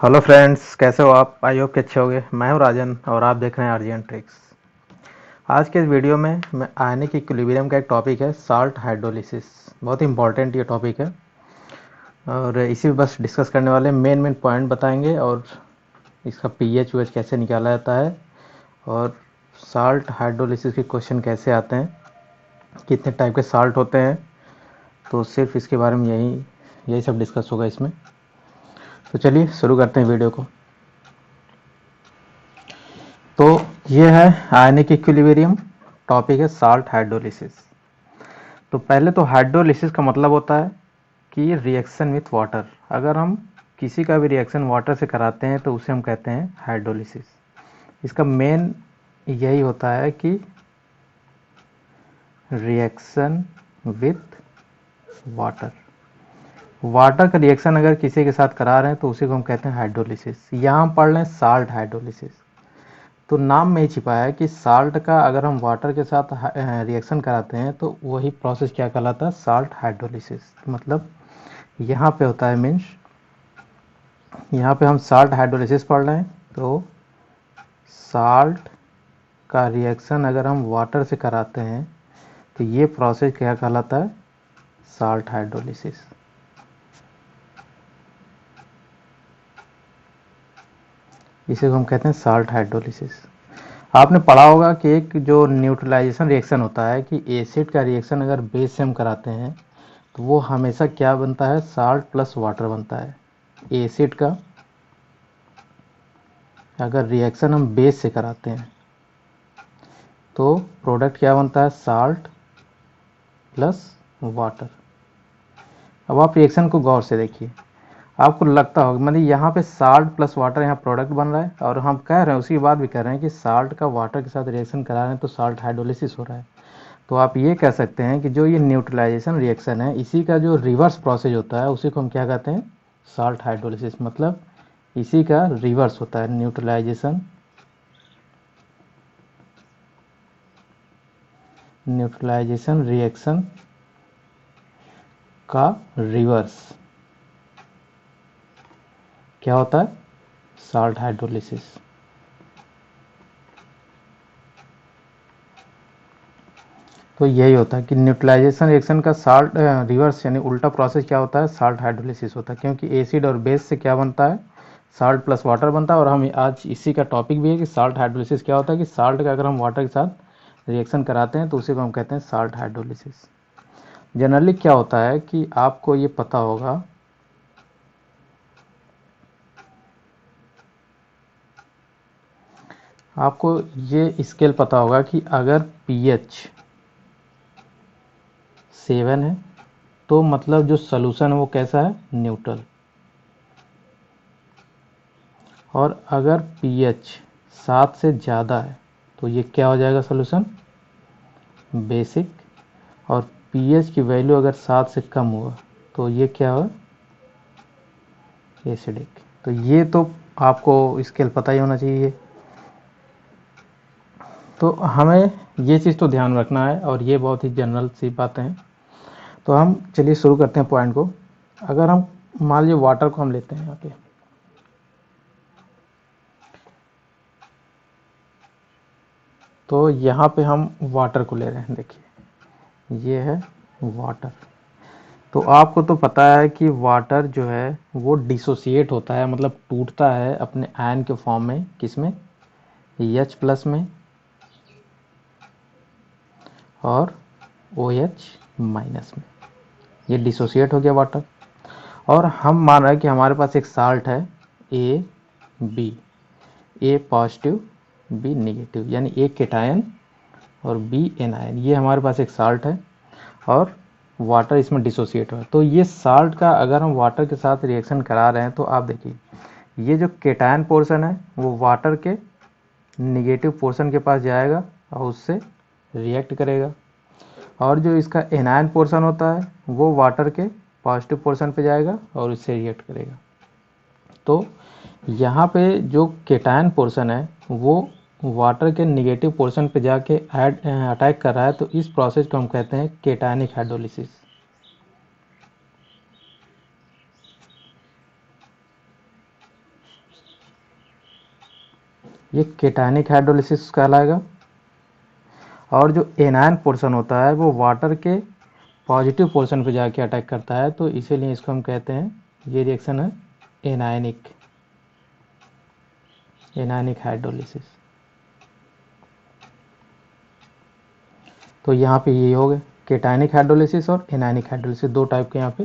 Hello friends, कैसे हो आप? आई होप कि अच्छे होगे। मैं हूं राजन और आप देख रहे हैं आर्जियन ट्रिक्स। आज के इस वीडियो में मैं आयनिक इक्विलिब्रियम का एक टॉपिक है, साल्ट हाइड्रोलिसिस। बहुत ही इंपॉर्टेंट ये टॉपिक है और इसी पे बस डिस्कस करने वाले मेन पॉइंट बताएंगे और इसका पीएच वीएच कैसे निकाला जाता है और साल्ट हाइड्रोलिसिस के क्वेश्चन कैसे आते हैं, कितने टाइप के साल्ट होते हैं। तो सिर्फ इसके बारे में यही सब डिस्कस होगा इसमें। तो चलिए शुरू करते हैं वीडियो को। तो ये है आयनिक इक्विलिब्रियम, टॉपिक है साल्ट हाइड्रोलिसिस। तो पहले तो हाइड्रोलिसिस का मतलब होता है कि रिएक्शन विथ वाटर। अगर हम किसी का भी रिएक्शन वाटर से कराते हैं तो उसे हम कहते हैं हाइड्रोलिसिस। इसका मेन यही होता है कि रिएक्शन विथ वाटर। वाटर का रिएक्शन अगर किसी के साथ करा रहे हैं तो उसी को हम कहते हैं हाइड्रोलिसिस। यहाँ हम पढ़ लें साल्ट हाइड्रोलिसिस। तो नाम में ही छिपा है कि साल्ट का अगर हम वाटर के साथ रिएक्शन कराते हैं तो वही प्रोसेस क्या कहलाता है, साल्ट हाइड्रोलिसिस। मतलब यहाँ पे होता है मीन्स, यहाँ पे हम साल्ट हाइड्रोलिसिस पढ़ रहे हैं तो साल्ट का रिएक्शन अगर हम वाटर से कराते हैं तो ये प्रोसेस क्या कहलाता है, साल्ट हाइड्रोलिसिस। इसे हम कहते हैं साल्ट हाइड्रोलिसिस। आपने पढ़ा होगा कि एक जो न्यूट्रलाइजेशन रिएक्शन होता है कि एसिड का रिएक्शन अगर बेस से हम कराते हैं तो वो हमेशा क्या बनता है, साल्ट प्लस वाटर बनता है। एसिड का अगर रिएक्शन हम बेस से कराते हैं तो प्रोडक्ट क्या बनता है, साल्ट प्लस वाटर। अब आप रिएक्शन को गौर से देखिए, आपको लगता होगा मतलब यहाँ पे साल्ट प्लस वाटर यहाँ प्रोडक्ट बन रहा है और हम कह रहे हैं, उसकी बात भी कह रहे हैं कि साल्ट का वाटर के साथ रिएक्शन करा रहे हैं तो साल्ट हाइड्रोलिसिस हो रहा है। तो आप ये कह सकते हैं कि जो ये न्यूट्रलाइजेशन रिएक्शन है इसी का जो रिवर्स प्रोसेस होता है उसी को हम क्या कहते हैं, साल्ट हाइड्रोलिसिस। मतलब इसी का रिवर्स होता है, न्यूट्रलाइजेशन रिएक्शन का रिवर्स क्या होता है, साल्ट हाइड्रोलिसिस। तो यही होता है कि न्यूट्रलाइजेशन रिएक्शन का साल्ट रिवर्स यानी उल्टा प्रोसेस क्या होता है, साल्ट हाइड्रोलिसिस होता है। क्योंकि एसिड और बेस से क्या बनता है, साल्ट प्लस वाटर बनता है। और हम आज इसी का टॉपिक भी है कि साल्ट हाइड्रोलिसिस क्या होता है, कि साल्ट का अगर हम वाटर के साथ रिएक्शन कराते हैं तो उसी को हम कहते हैं साल्ट हाइड्रोलिसिस। जनरली क्या होता है कि आपको ये पता होगा, आपको ये स्केल पता होगा कि अगर पीएच 7 है तो मतलब जो सॉल्यूशन है वो कैसा है, न्यूट्रल। और अगर पीएच 7 से ज़्यादा है तो ये क्या हो जाएगा, सॉल्यूशन बेसिक। और पीएच की वैल्यू अगर 7 से कम हुआ तो ये क्या हो, एसिडिक। तो ये तो आपको स्केल पता ही होना चाहिए। तो हमें ये चीज़ तो ध्यान रखना है और ये बहुत ही जनरल सी बातें हैं। तो हम चलिए शुरू करते हैं पॉइंट को। अगर हम मान लीजिए वाटर को हम लेते हैं यहाँ पे, तो यहाँ पे हम वाटर को ले रहे हैं। देखिए ये है वाटर। तो आपको तो पता है कि वाटर जो है वो डिसोसिएट होता है, मतलब टूटता है अपने आयन के फॉर्म में, किसमें, एच प्लस में और ओ एच माइनस में। ये डिसोसिएट हो गया वाटर। और हम मान रहे हैं कि हमारे पास एक साल्ट है A B, A positive B negative, यानी ए केटायन और बी एनायन। ये हमारे पास एक साल्ट है और वाटर इसमें डिसोसिएट हुआ। तो ये साल्ट का अगर हम वाटर के साथ रिएक्शन करा रहे हैं तो आप देखिए ये जो केटायन पोर्शन है वो वाटर के निगेटिव पोर्शन के पास जाएगा और उससे रिएक्ट करेगा। और जो इसका एनायन पोर्शन होता है वो वाटर के पॉजिटिव पोर्शन पे जाएगा और उससे रिएक्ट करेगा। तो यहाँ पे जो केटायन पोर्शन है वो वाटर के निगेटिव पोर्शन पे जाके अटैक कर रहा है। तो इस प्रोसेस को हम कहते हैं केटायनिक हाइड्रोलिसिस। ये केटायनिक हाइड्रोलिसिस कहलाएगा। और जो एनायन पोर्शन होता है वो वाटर के पॉजिटिव पोर्शन पे जाके अटैक करता है, तो इसीलिए इसको हम कहते हैं, ये रिएक्शन है एनायनिक हाइड्रोलिसिस। तो यहाँ पे ये हो गए केटायनिक हाइड्रोलिसिस और एनायनिक हाइड्रोलिसिस, दो टाइप के यहाँ पे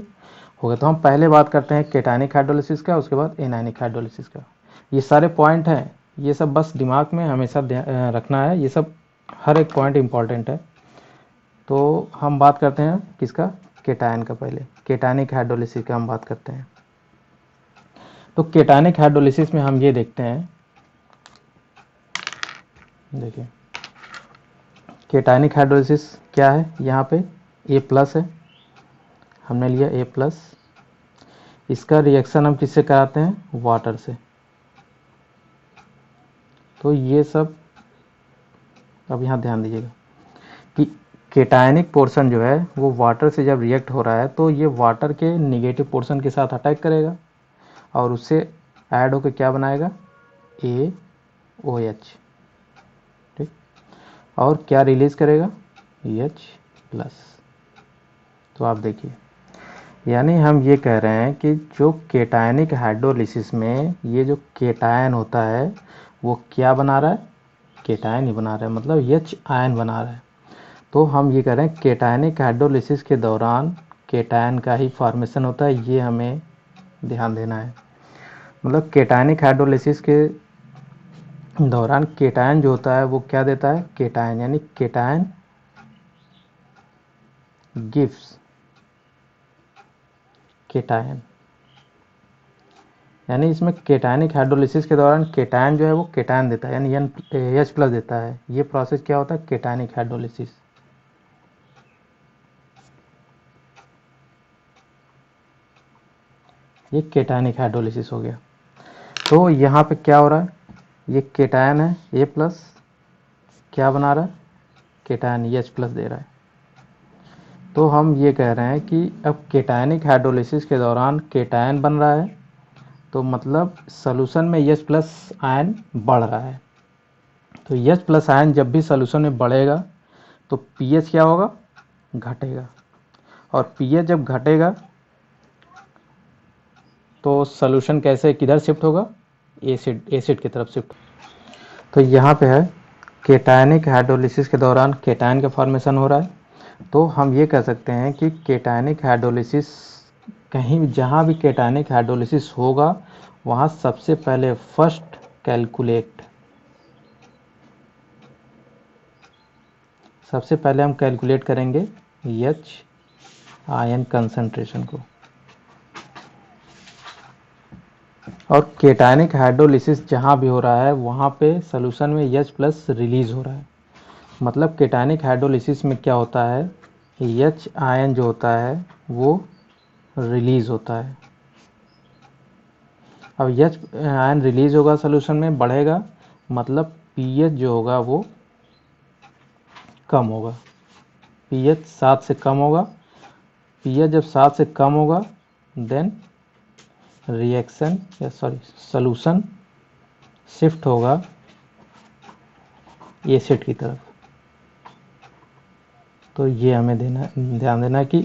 हो गए। तो हम पहले बात करते हैं केटायनिक हाइड्रोलिसिस का, उसके बाद एनायनिक हाइड्रोलिसिस का। ये सारे पॉइंट हैं, ये सब बस दिमाग में हमेशा रखना है, ये सब हर एक पॉइंट इंपॉर्टेंट है। तो हम बात करते हैं किसका, केटायन का। पहले केटायनिक हाइड्रोलिसिस का हम बात करते हैं। तो केटायनिक हाइड्रोलिसिस में हम ये देखते हैं, देखिए केटायनिक हाइड्रोलिसिस क्या है, यहाँ पे A+ है, हमने लिया A+। इसका रिएक्शन हम किससे कराते हैं, वाटर से। तो ये सब अब यहाँ ध्यान दीजिएगा कि केटायनिक पोर्शन जो है वो वाटर से जब रिएक्ट हो रहा है तो ये वाटर के निगेटिव पोर्शन के साथ अटैक करेगा और उससे ऐड होकर क्या बनाएगा, AOH, ठीक। और क्या रिलीज करेगा, H+। तो आप देखिए, यानी हम ये कह रहे हैं कि जो केटायनिक हाइड्रोलिसिस में ये जो केटायन होता है वो क्या बना रहा है, केटायन ही बना रहा है, मतलब H आयन बना रहा है। तो हम ये कह रहे हैं केटायनिक हाइड्रोलिसिस के दौरान केटायन का ही फॉर्मेशन होता है, ये हमें ध्यान देना है। मतलब केटायनिक हाइड्रोलिसिस के दौरान केटायन जो होता है वो क्या देता है, केटायन, यानी केटायन गिव्स केटायन, यानी इसमें केटायनिक हाइड्रोलिसिस के दौरान केटायन जो है वो केटायन देता है, यानी H+ देता है। ये प्रोसेस क्या होता है, केटायनिक हाइड्रोलिसिस। ये केटायनिक हाइड्रोलिसिस हो गया। तो यहाँ पे क्या हो रहा है, ये केटायन है A+, क्या बना रहा है, केटायन H+ दे रहा है। तो हम ये कह रहे हैं कि अब केटायनिक हाइड्रोलिसिस के दौरान केटायन बन रहा है, तो मतलब सॉल्यूशन में H+ आयन बढ़ रहा है। तो H+ आयन जब भी सॉल्यूशन में बढ़ेगा तो pH क्या होगा, घटेगा। और pH जब घटेगा तो सॉल्यूशन कैसे किधर शिफ्ट होगा, एसिड की तरफ शिफ्ट। तो यहाँ पे है केटायनिक हाइड्रोलिसिस के दौरान केटायन का फॉर्मेशन हो रहा है। तो हम ये कह सकते हैं कि केटायनिक हाइड्रोलिसिस, कहीं जहाँ भी केटायनिक हाइड्रोलिसिस होगा वहाँ सबसे पहले फर्स्ट कैलकुलेट, सबसे पहले हम कैलकुलेट करेंगे H आयन कंसंट्रेशन को। और केटायनिक हाइड्रोलिसिस जहाँ भी हो रहा है वहाँ पे सॉल्यूशन में H+ रिलीज हो रहा है। मतलब केटायनिक हाइड्रोलिसिस में क्या होता है, H आयन जो होता है वो रिलीज होता है। अब H आयन रिलीज होगा, सॉल्यूशन में बढ़ेगा, मतलब pH जो होगा वो कम होगा, pH 7 से कम होगा। pH जब 7 से कम होगा देन रिएक्शन या सॉल्यूशन शिफ्ट होगा एसिड की तरफ। तो ये हमें ध्यान देना है कि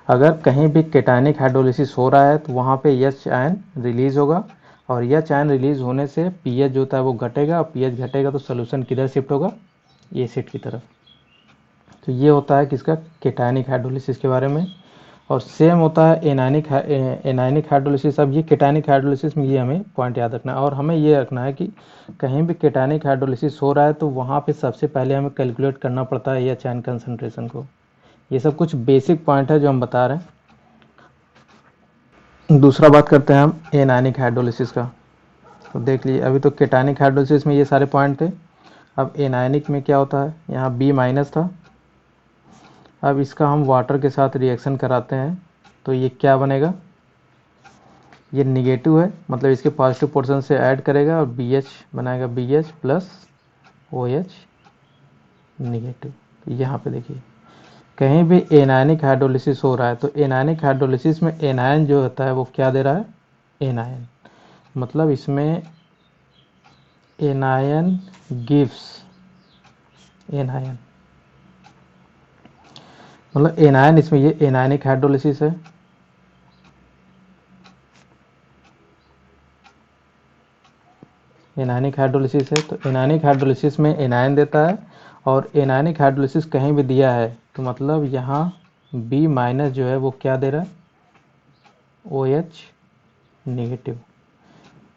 अगर कहीं भी केटायनिक हाइड्रोलिसिस हो रहा है तो वहाँ पे H आयन रिलीज होगा, और H आयन रिलीज होने से pH जो होता है वो घटेगा, और pH घटेगा तो सॉल्यूशन किधर शिफ्ट होगा, एसिड की तरफ। तो ये होता है किसका, केटायनिक हाइड्रोलिसिस के बारे में। और सेम होता है एनायनिक हाइड्रोलिसिस। अब ये केटायनिक हाइड्रोलिसिस में ये हमें पॉइंट याद रखना है, और हमें ये रखना है कि कहीं भी केटायनिक हाइड्रोलिसिस हो रहा है तो वहाँ पे सबसे पहले हमें कैलकुलेट करना पड़ता है H आयन कंसंट्रेशन को। ये सब कुछ बेसिक पॉइंट है जो हम बता रहे हैं। दूसरा बात करते हैं हम एनायनिक हाइड्रोलिसिस का। तो देख लीजिए, अभी तो केटायनिक हाइड्रोलिसिस में ये सारे पॉइंट थे। अब एनायनिक में क्या होता है, यहाँ B- था। अब इसका हम वाटर के साथ रिएक्शन कराते हैं तो ये क्या बनेगा, ये निगेटिव है, मतलब इसके पॉजिटिव पोर्शन से ऐड करेगा और BH बनाएगा, BH + OH निगेटिव। तो यहाँ पे देखिए, कहीं भी एनायनिक हाइड्रोलिसिस हो रहा है तो एनायनिक हाइड्रोलिसिस में एनायन जो होता है वो क्या दे रहा है, एनायन। मतलब इसमें एनायन गिव्स एनायन, मतलब एनायन, इसमें ये एनायनिक हाइड्रोलिसिस है। एनायनिक हाइड्रोलिसिस है, तो एनायनिक हाइड्रोलिसिस में एनायन देता है, और एनायनिक हाइड्रोलिसिस कहीं भी दिया है तो मतलब यहाँ बी माइनस जो है वो क्या दे रहा है, OH नेगेटिव।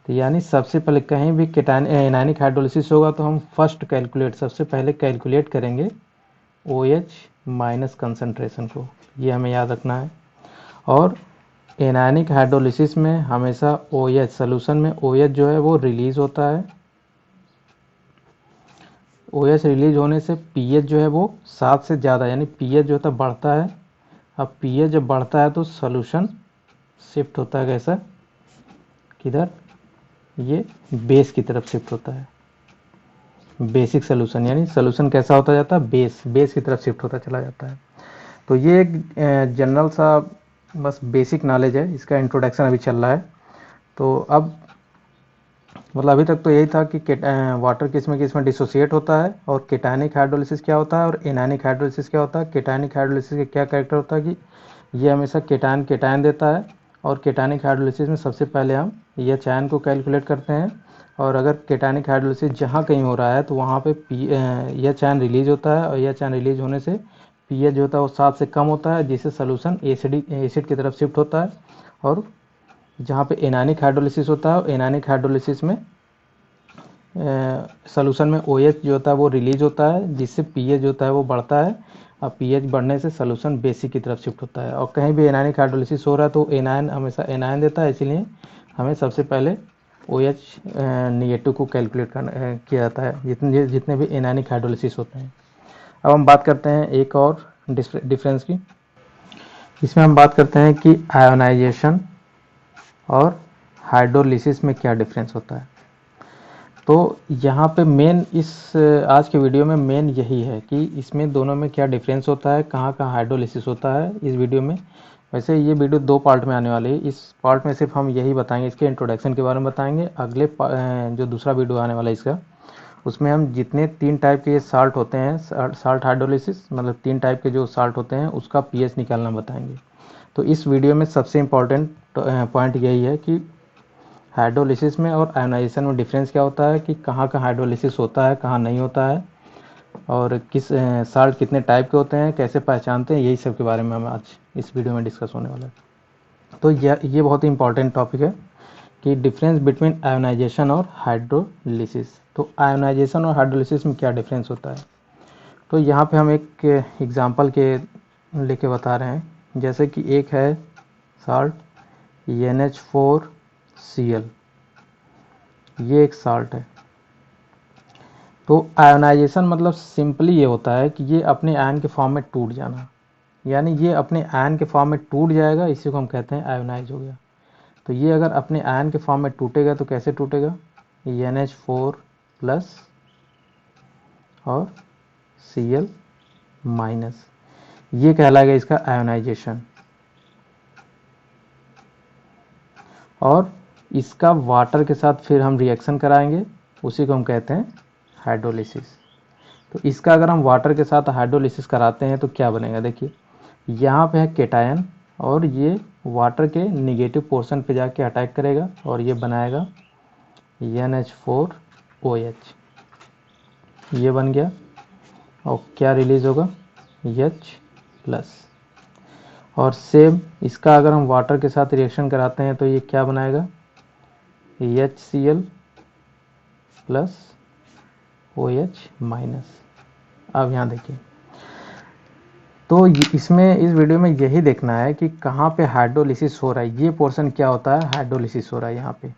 तो यानी सबसे पहले कहीं भी एनायनिक हाइड्रोलिसिस होगा तो हम फर्स्ट कैलकुलेट, सबसे पहले कैलकुलेट करेंगे OH माइनस कंसंट्रेशन को, ये हमें याद रखना है। और एनायनिक हाइड्रोलिसिस में हमेशा OH सॉल्यूशन में OH जो है वो रिलीज होता है। OH रिलीज होने से pH जो है वो 7 से ज़्यादा, यानी pH जो होता है बढ़ता है। अब pH जब बढ़ता है तो सॉल्यूशन शिफ्ट होता है, कैसा, किधर, ये बेस की तरफ शिफ्ट होता है। बेसिक सॉल्यूशन, यानी सॉल्यूशन कैसा होता जाता है, बेस की तरफ शिफ्ट होता चला जाता है। तो ये एक जनरल सा बस बेसिक नॉलेज है, इसका इंट्रोडक्शन अभी चल रहा है। तो अब मतलब अभी तक तो यही था कि वाटर किस में डिसोसिएट होता है, और केटायनिक हाइड्रोलिसिस क्या होता है, और एनायनिक हाइड्रोलिसिस क्या होता है। केटायनिक हाइड्रोलिसिस का क्या कैरेक्टर होता है कि ये हमेशा केटायन केटायन देता है, और केटायनिक हाइड्रोलिसिस में सबसे पहले हम एच आयन को कैलकुलेट करते हैं, और अगर केटायनिक हाइड्रोलिसिस जहाँ कहीं हो रहा है तो वहाँ पे एच आयन रिलीज होता है, और एच आयन रिलीज होने से पीएच जो होता है वो 7 से कम होता है, जिससे सोल्यूशन एसिड की तरफ शिफ्ट होता है। और जहाँ पे एनायनिक हाइड्रोलिसिस होता है, एनायनिक हाइड्रोलिसिस में सोल्यूशन में OH जो होता है वो रिलीज होता है, जिससे पीएच जो होता है वो बढ़ता है। अब पीएच बढ़ने से सोल्यूशन बेसिक की तरफ शिफ्ट होता है। और कहीं भी एनायनिक हाइड्रोलिसिस हो रहा है तो एनायन हमेशा एनायन देता है, इसीलिए हमें सबसे पहले OH नेगेटिव को कैलकुलेट किया जाता है जितने भी एनायनिक हाइड्रोलिसिस होते हैं। अब हम बात करते हैं एक और डिफरेंस की। इसमें हम बात करते हैं कि आयोनाइजेशन और हाइड्रोलिसिस में क्या डिफरेंस होता है। तो यहाँ पे मेन इस आज के वीडियो में मेन यही है कि इसमें दोनों में क्या डिफरेंस होता है, कहाँ कहाँ हाइड्रोलिसिस होता है इस वीडियो में। वैसे ये वीडियो 2 पार्ट में आने वाली है, इस पार्ट में सिर्फ हम यही बताएंगे, इसके इंट्रोडक्शन के बारे में बताएंगे। अगले जो दूसरा वीडियो आने वाला है इसका, उसमें हम जितने 3 टाइप के ये साल्ट होते हैं, साल्ट हाइड्रोलिसिस मतलब 3 टाइप के जो साल्ट होते हैं उसका पीएच निकालना बताएंगे। तो इस वीडियो में सबसे इम्पॉर्टेंट पॉइंट यही है कि हाइड्रोलिसिस में और आयोनाइजेशन में डिफरेंस क्या होता है, कि कहाँ कहाँ हाइड्रोलिसिस होता है, कहाँ नहीं होता है, और किस साल्ट कितने टाइप के होते हैं, कैसे पहचानते हैं, यही सब के बारे में हम आज इस वीडियो में डिस्कस होने वाला है। तो ये बहुत ही इंपॉर्टेंट टॉपिक है कि डिफरेंस बिटवीन आयोनाइजेशन और हाइड्रोलिसिस। तो आयोनाइजेशन और हाइड्रोलिसिस में क्या डिफरेंस होता है, तो यहाँ पे हम एक एग्जांपल के लेके बता रहे हैं। जैसे कि एक है साल्ट NH4Cl, ये एक साल्ट है। तो आयोनाइजेशन मतलब सिंपली ये होता है कि ये अपने आयन के फॉर्म में टूट जाना, यानी ये अपने आयन के फॉर्म में टूट जाएगा, इसी को हम कहते हैं आयोनाइज हो गया। तो ये अगर अपने आयन के फॉर्म में टूटेगा तो कैसे टूटेगा, NH4 प्लस और Cl माइनस, ये कहलाएगा इसका आयोनाइजेशन। और इसका वाटर के साथ फिर हम रिएक्शन कराएंगे, उसी को हम कहते हैं हाइड्रोलिसिस। तो इसका अगर हम वाटर के साथ हाइड्रोलिसिस कराते हैं तो क्या बनेगा, देखिए यहाँ पे है केटायन, और ये वाटर के निगेटिव पोर्शन पे जाके अटैक करेगा और ये बनाएगा NH4OH, ये बन गया। और क्या रिलीज होगा, H प्लस। और सेम इसका अगर हम वाटर के साथ रिएक्शन कराते हैं तो ये क्या बनाएगा, HCl प्लस OH माइनस। अब यहाँ देखिए, तो इसमें इस वीडियो में यही देखना है कि कहाँ पे हाइड्रोलिसिस हो रहा है, ये पोर्शन क्या होता है, हाइड्रोलिसिस हो रहा है यहाँ पे।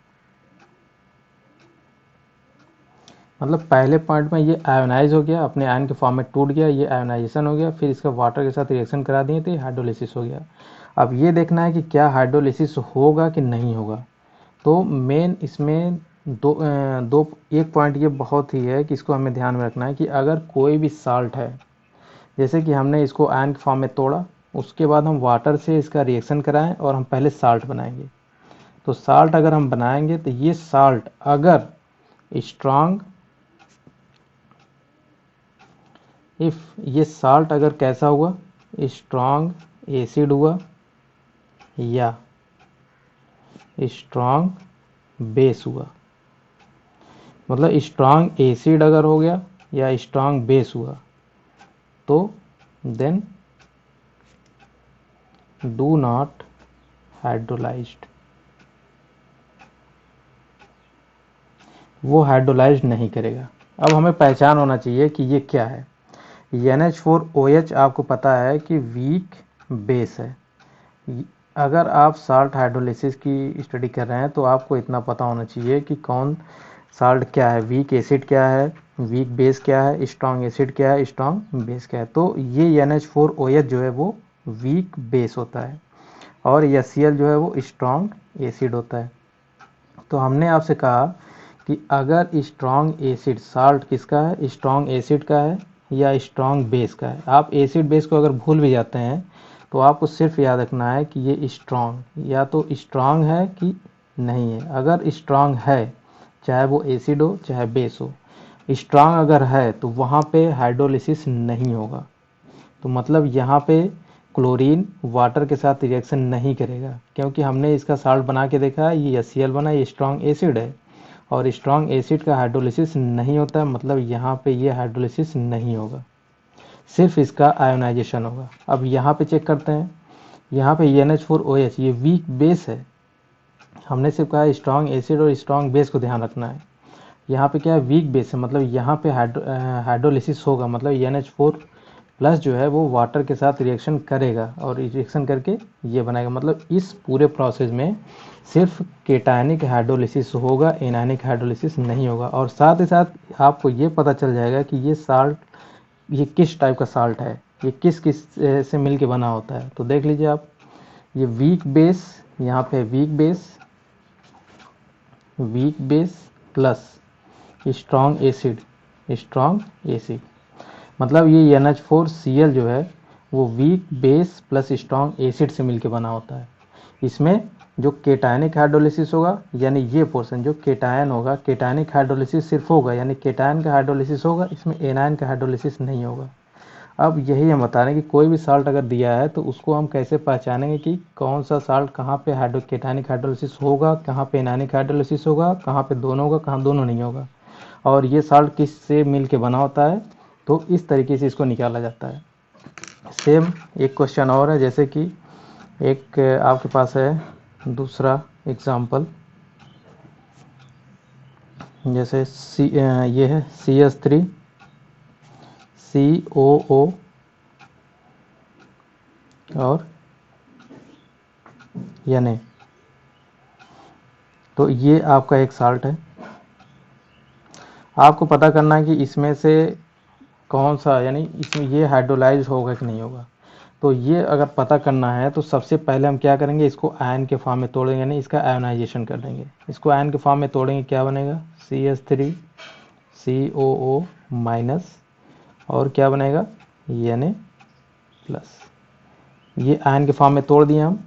मतलब पहले पॉइंट में ये आयोनाइज हो गया, अपने आयन के फॉर्म में टूट गया, ये आयोनाइजेशन हो गया, फिर इसका वाटर के साथ रिएक्शन करा दिए तो ये हाइड्रोलिसिस हो गया। अब ये देखना है कि क्या हाइड्रोलिसिस होगा कि नहीं होगा। तो मेन इसमें एक पॉइंट ये बहुत ही है कि इसको हमें ध्यान में रखना है कि अगर कोई भी साल्ट है, जैसे कि हमने इसको आयन के फॉर्म में तोड़ा, उसके बाद हम वाटर से इसका रिएक्शन कराएं और हम पहले साल्ट बनाएंगे। तो साल्ट अगर हम बनाएंगे तो ये साल्ट अगर स्ट्रांग इफ ये साल्ट अगर कैसा हुआ, स्ट्रांग एसिड हुआ या स्ट्रांग बेस हुआ, मतलब स्ट्रांग एसिड अगर हो गया या स्ट्रांग बेस हुआ, तो देन डू नॉट हाइड्रोलाइज्ड, वो हाइड्रोलाइज्ड नहीं करेगा। अब हमें पहचान होना चाहिए कि ये क्या है। NH4OH आपको पता है कि वीक बेस है। अगर आप साल्ट हाइड्रोलिसिस की स्टडी कर रहे हैं तो आपको इतना पता होना चाहिए कि कौन साल्ट क्या है, वीक एसिड क्या है, वीक बेस क्या है, स्ट्रॉन्ग एसिड क्या है, स्ट्रॉन्ग बेस क्या है। तो ये NH4OH जो है वो वीक बेस होता है और HCl जो है वो स्ट्रॉन्ग एसिड होता है। तो हमने आपसे कहा कि अगर स्ट्रॉन्ग एसिड साल्ट किसका है, स्ट्रॉन्ग एसिड का है या स्ट्रॉन्ग बेस का है। आप एसिड बेस को अगर भूल भी जाते हैं तो आपको सिर्फ याद रखना है कि ये स्ट्रॉन्ग या तो स्ट्रॉन्ग है कि नहीं है। अगर स्ट्रॉन्ग है, चाहे वो एसिड हो चाहे बेस हो, स्ट्रॉन्ग अगर है तो वहाँ पे हाइड्रोलिसिस नहीं होगा। तो मतलब यहाँ पे क्लोरीन वाटर के साथ रिएक्शन नहीं करेगा, क्योंकि हमने इसका साल्ट बना के देखा है, ये HCl बना, ये स्ट्रॉन्ग एसिड है और स्ट्रॉन्ग एसिड का हाइड्रोलिसिस नहीं होता है, मतलब यहाँ पे ये हाइड्रोलिसिस नहीं होगा, सिर्फ इसका आयोनाइजेशन होगा। अब यहाँ पे चेक करते हैं, यहाँ पे NH4OH ये वीक बेस है। हमने सिर्फ कहा स्ट्रॉन्ग एसिड और स्ट्रॉन्ग बेस को ध्यान रखना है। यहाँ पे क्या है, वीक बेस है, मतलब यहाँ पे हाइड्रोलिसिस होगा, मतलब NH4 प्लस जो है वो वाटर के साथ रिएक्शन करेगा और रिएक्शन करके ये बनाएगा। मतलब इस पूरे प्रोसेस में सिर्फ केटायनिक हाइड्रोलिसिस होगा, एनायनिक हाइड्रोलिसिस नहीं होगा। और साथ ही साथ आपको ये पता चल जाएगा कि ये साल्ट ये किस टाइप का साल्ट है, ये किस किस से मिल के बना होता है। तो देख लीजिए आप, ये वीक बेस, यहाँ पे weak base plus strong acid, मतलब ये NH4Cl जो है वो weak base plus strong acid से मिलके बना होता है। इसमें जो केटायनिक हाइड्रोलिसिस होगा, यानी ये पोर्शन जो केटायन होगा, केटायनिक हाइड्रोलिसिस सिर्फ होगा, यानी केटायन का हाइड्रोलिसिस होगा, इसमें एनायन का हाइड्रोलिसिस नहीं होगा। अब यही हम बता रहे हैं कि कोई भी साल्ट अगर दिया है तो उसको हम कैसे पहचानेंगे कि कौन सा साल्ट कहाँ पे केटायनिक हाइड्रोलिसिस होगा, कहाँ पे एनायनिक हाइड्रोलिसिस होगा, कहाँ पे दोनों होगा, कहाँ दोनों नहीं होगा, और ये साल्ट किस से मिल के बना होता है। तो इस तरीके से इसको निकाला जाता है। सेम एक क्वेश्चन और है, जैसे कि एक आपके पास है दूसरा एग्जाम्पल, जैसे ये है CH3 COO और Na। तो ये आपका एक साल्ट है। आपको पता करना है कि इसमें से कौन सा, यानी इसमें ये हाइड्रोलाइज होगा कि नहीं होगा। तो ये अगर पता करना है तो सबसे पहले हम क्या करेंगे, इसको आयन के फॉर्म में तोड़ेंगे, यानी इसका आयोनाइजेशन कर देंगे। इसको आयन के फॉर्म में तोड़ेंगे, क्या बनेगा, CH3 COO माइनस और क्या बनेगा, Na प्लस। ये आयन के फॉर्म में तोड़ दिए हम।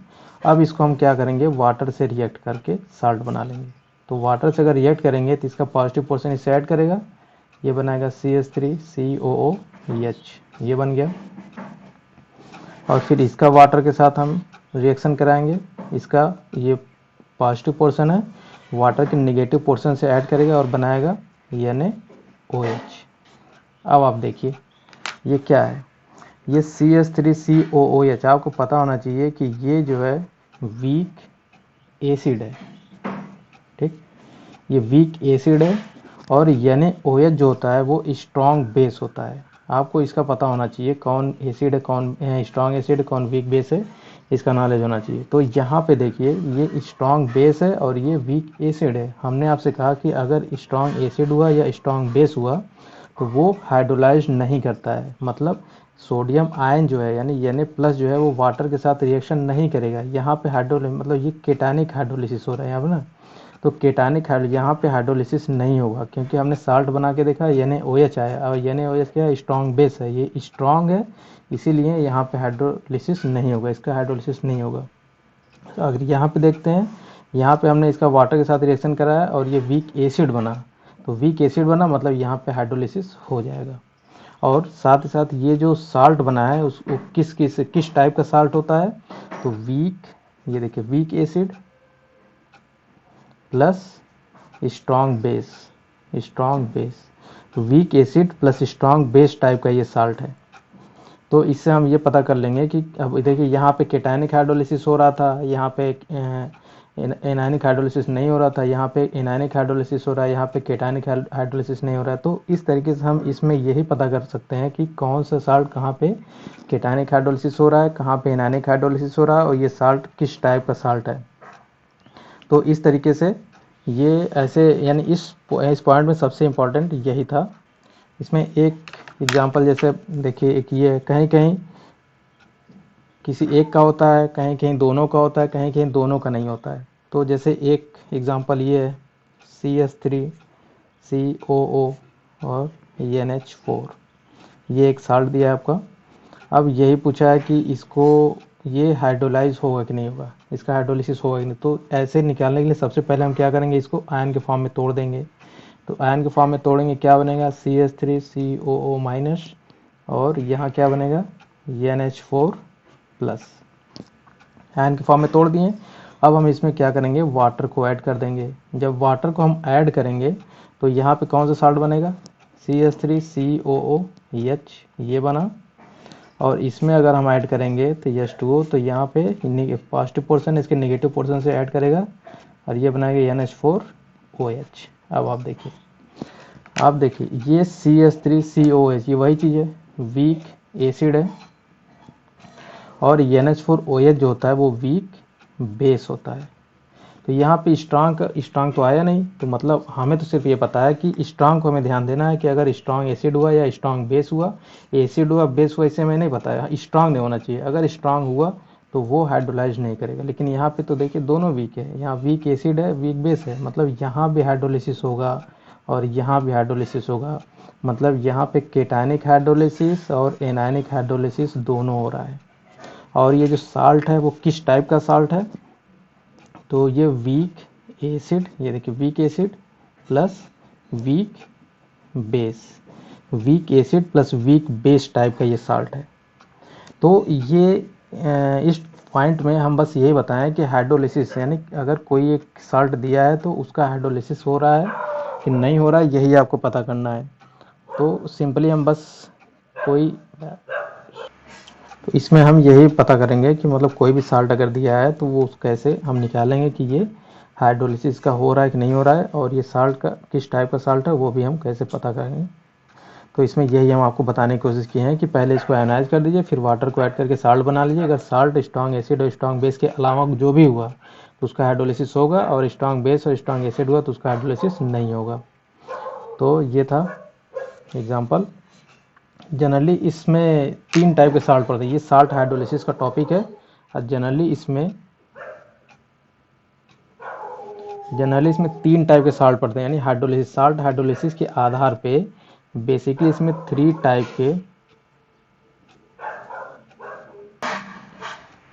अब इसको हम क्या करेंगे, वाटर से रिएक्ट करके साल्ट बना लेंगे। तो वाटर से अगर रिएक्ट करेंगे तो इसका पॉजिटिव पोर्शन इससे ऐड करेगा, ये बनाएगा CH3 COOH, ये बन गया। और फिर इसका वाटर के साथ हम रिएक्शन कराएंगे, इसका ये पॉजिटिव पोर्शन है, वाटर के नेगेटिव पोर्शन से ऐड करेगा और बनाएगा NaOH। अब आप देखिए ये क्या है, ये CH3 COOH। आपको पता होना चाहिए कि ये जो है वीक एसिड है, ठीक, ये वीक एसिड है और NaOH जो होता है वो स्ट्रॉन्ग बेस होता है। आपको इसका पता होना चाहिए कौन एसिड है, कौन स्ट्रॉन्ग एसिड है, कौन वीक बेस है, इसका नॉलेज होना चाहिए। तो यहाँ पे देखिए ये स्ट्रॉन्ग बेस है और ये वीक एसिड है। हमने आपसे कहा कि अगर स्ट्रॉन्ग एसिड हुआ या स्ट्रॉन्ग बेस हुआ तो वो हाइड्रोलाइज नहीं करता है, मतलब सोडियम आयन जो है यानी Na प्लस जो है वो वाटर के साथ रिएक्शन नहीं करेगा। यहाँ पे मतलब ये केटानिक हाइड्रोलिसिस हो रहा है यहाँ पे ना, तो केटानिक यहाँ पे हाइड्रोलिसिस नहीं होगा, क्योंकि हमने साल्ट बना के देखा NaOH आया और NaOH क्या है, स्ट्रॉन्ग बेस है, ये स्ट्रॉन्ग है, इसीलिए यहाँ पे हाइड्रोलिसिस नहीं होगा, इसका हाइड्रोलिसिस नहीं होगा। अगर यहाँ पे देखते हैं, यहाँ पे हमने इसका वाटर के साथ रिएक्शन कराया और ये वीक एसिड बना, तो वीक एसिड बना, मतलब यहाँ पे हाइड्रोलिसिस हो जाएगा। और साथ ही साथ ये जो साल्ट बना है उसको किस टाइप का साल्ट होता है, तो वीक, ये देखिए weak acid plus strong base, strong base, तो weak acid plus strong base type का ये साल्ट है। तो इससे हम ये पता कर लेंगे कि अब देखिए यहाँ पे केटायनिक हाइड्रोलिसिस हो रहा था, यहाँ पे एनायनिक हाइड्रोलिसिस नहीं हो रहा था, यहाँ पे एनायनिक हाइड्रोलिसिस हो रहा है, यहाँ पे केटायनिक हाइड्रोलिसिस नहीं हो रहा है। तो इस तरीके से हम इसमें यही पता कर सकते हैं कि कौन सा साल्ट कहाँ पे केटायनिक हाइड्रोलिसिस हो रहा है, कहाँ पे एनायनिक हाइड्रोलिसिस हो रहा है, और ये साल्ट किस टाइप का साल्ट है। तो इस तरीके से ये ऐसे, यानी इस पॉइंट में सबसे इम्पोर्टेंट यही था। इसमें एक एग्जांपल जैसे देखिए, एक ये कहीं कहीं किसी एक का होता है, कहीं कहीं दोनों का होता है, कहीं कहीं दोनों का नहीं होता है। तो जैसे एक एग्जांपल ये है CH3COO और NH4, ये एक साल्ट दिया है आपका। अब यही पूछा है कि इसको ये हाइड्रोलाइज होगा कि नहीं होगा, इसका हाइड्रोलिसिस होगा कि नहीं। तो ऐसे निकालने के लिए सबसे पहले हम क्या करेंगे, इसको आयन के फॉर्म में तोड़ देंगे। तो आयन के फॉर्म में तोड़ेंगे, क्या बनेगा, CH3COO माइनस, और यहाँ क्या बनेगा, NH4 प्लस। आयन के फॉर्म में तोड़ दिए। अब हम इसमें क्या करेंगे, वाटर को ऐड कर देंगे। जब वाटर को हम ऐड करेंगे तो यहाँ पे कौन सा साल्ट बनेगा, CH3COOH, ये बना। और इसमें अगर हम ऐड करेंगे तो H2O, तो यहाँ पे पॉजिटिव पोर्शन इसके नेगेटिव पोर्शन से ऐड करेगा, और ये बनाएगा NH4OH। अब आप देखिए ये CH3COH, ये वही चीज़ है, वीक एसिड है, और NH4OH जो होता है वो वीक बेस होता है। तो यहाँ पे स्ट्रांग तो आया नहीं, तो मतलब हमें तो सिर्फ ये पता है कि स्ट्रांग को हमें ध्यान देना है कि अगर स्ट्रांग एसिड हुआ या स्ट्रांग बेस हुआ, एसिड हुआ बेस हुआ, इसे हमें नहीं बताया, स्ट्रांग नहीं होना चाहिए। अगर स्ट्रांग हुआ तो वो हाइड्रोलाइज नहीं करेगा। लेकिन यहाँ पे तो देखिए दोनों वीक है, यहाँ वीक एसिड है, वीक बेस है, मतलब यहाँ भी हाइड्रोलिसिस होगा और यहाँ भी हाइड्रोलिसिस होगा। मतलब यहाँ पे केटायनिक हाइड्रोलिसिस और एनायनिक हाइड्रोलिसिस दोनों हो रहा है। और ये जो साल्ट है वो किस टाइप का साल्ट है, तो ये वीक एसिड, ये देखिए weak acid plus weak base, week acid plus weak base type का ये साल्ट है। तो ये इस पॉइंट में हम बस यही बताएं कि हाइड्रोलिसिस, यानी अगर कोई एक साल्ट दिया है तो उसका हाइड्रोलिसिस हो रहा है कि नहीं हो रहा है, यही आपको पता करना है। तो सिंपली हम बस कोई, तो इसमें हम यही पता करेंगे कि मतलब कोई भी साल्ट अगर दिया है तो वो कैसे हम निकालेंगे कि ये हाइड्रोलिसिस का हो रहा है कि नहीं हो रहा है, और ये साल्ट का किस टाइप का साल्ट है वो भी हम कैसे पता करेंगे। तो इसमें यही हम आपको बताने की कोशिश की है कि पहले इसको एनालाइज कर दीजिए, फिर वाटर को ऐड करके साल्ट बना लीजिए। अगर साल्ट स्ट्रॉन्ग एसिड और स्ट्रॉन्ग बेस के अलावा जो भी हुआ तो उसका हाइड्रोलिसिस होगा, और स्ट्रॉन्ग बेस और स्ट्रॉन्ग एसिड हुआ तो उसका हाइड्रोलिसिस नहीं होगा। तो ये था एग्जाम्पल। जनरली इसमें 3 टाइप के साल्ट पड़ते हैं, ये साल्ट हाइड्रोलिसिस का टॉपिक है, और जनरली इसमें 3 टाइप के साल्ट पड़ते हैं, यानी हाइड्रोलिसिस, साल्ट हाइड्रोलिसिस के आधार पे बेसिकली इसमें 3 टाइप के।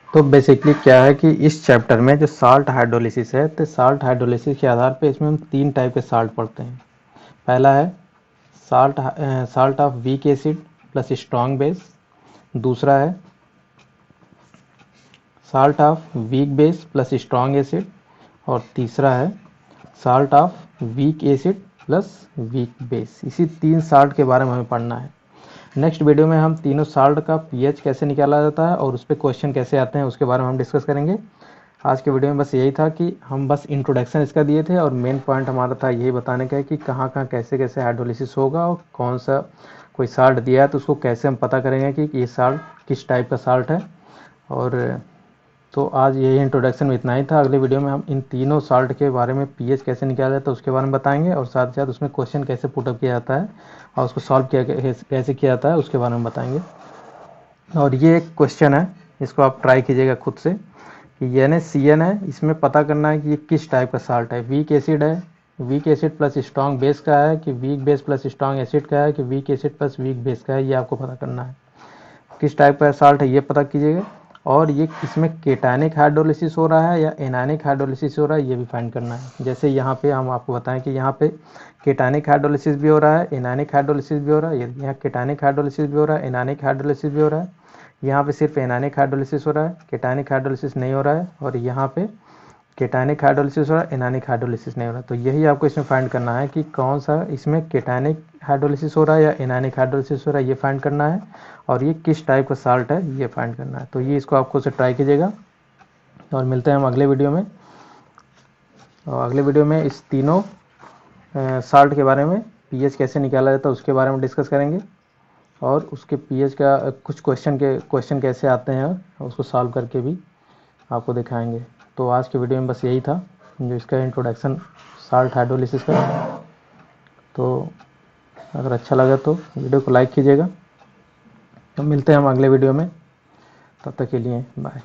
तो बेसिकली क्या है कि इस चैप्टर में जो साल्ट हाइड्रोलिसिस है, तो साल्ट हाइड्रोलिसिस के आधार पे इसमें हम 3 टाइप के साल्ट पढ़ते हैं। पहला है salt of week acid plus strong base, दूसरा है salt of weak base plus strong acid, और तीसरा है salt of week acid plus weak base. इसी 3 साल्ट के बारे में हमें पढ़ना है। नेक्स्ट वीडियो में हम तीनों साल्ट का पीएच कैसे निकाला जाता है और उस पर क्वेश्चन कैसे आते हैं उसके बारे में हम डिस्कस करेंगे। आज के वीडियो में बस यही था कि हम बस इंट्रोडक्शन इसका दिए थे, और मेन पॉइंट हमारा था यही बताने का है कि कहाँ कहाँ कैसे कैसे हाइड्रोलिसिस होगा, और कौन सा कोई साल्ट दिया है तो उसको कैसे हम पता करेंगे कि ये साल्ट किस टाइप का साल्ट है। और तो आज यही इंट्रोडक्शन में इतना ही था। अगले वीडियो में हम इन तीनों साल्ट के बारे में पीएच कैसे निकाला जाता है उसके बारे में बताएंगे, और साथ ही साथ उसमें क्वेश्चन कैसे पुटअप किया जाता है और उसको सॉल्व कैसे किया जाता है उसके बारे में बताएंगे। और ये एक क्वेश्चन है, इसको आप ट्राई कीजिएगा खुद से कि NaCN है, इसमें पता करना है कि ये किस टाइप का साल्ट है। वीक एसिड है, week acid plus strong base का है, कि weak base plus strong acid का है, कि week acid plus weak base का है, ये आपको पता करना है। किस टाइप का साल्ट है ये पता कीजिएगा। और ये इसमें केटानिक हाइड्रोलिसिस हो रहा है या एनानिक हाइड्रोलिसिस हो रहा है, ये भी फाइंड करना है। जैसे यहाँ पे हम आपको बताएं कि यहाँ पे केटानिक हाइड्रोलिसिस भी हो रहा है, एनानिक हाइड्रोलिसिस भी हो रहा है, यहाँ केटानिक हाइड्रोलिसिस भी हो रहा है, एनानिक हाइड्रोलिसिस भी हो रहा है। यहाँ पे सिर्फ एनानिक हाइड्रोलिसिस हो रहा है, केटानिक हाइड्रोलिसिस नहीं हो रहा है, और यहाँ पे केटानिक हाइड्रोलिसिस हो रहा है, एनानिक हाइड्रोलिसिस नहीं हो रहा है। तो यही आपको इसमें फाइंड करना है कि कौन सा इसमें केटानिक हाइड्रोलिसिस हो रहा है या एनानिक हाइड्रोलिसिस हो रहा है, ये फाइंड करना है, और ये किस टाइप का साल्ट है ये फाइंड करना है। तो ये इसको आपको से ट्राई कीजिएगा, और मिलते हैं हम अगले वीडियो में। और अगले वीडियो में इस तीनों साल्ट के बारे में, पीएच कैसे निकाला जाता है उसके बारे में डिस्कस करेंगे, और उसके पीएच का कुछ क्वेश्चन कैसे आते हैं और उसको सॉल्व करके भी आपको दिखाएंगे। तो आज के वीडियो में बस यही था, जो इसका इंट्रोडक्शन साल्ट हाइड्रोलिसिस का। तो अगर अच्छा लगा तो वीडियो को लाइक कीजिएगा। तो मिलते हैं हम अगले वीडियो में, तब तक के लिए बाय।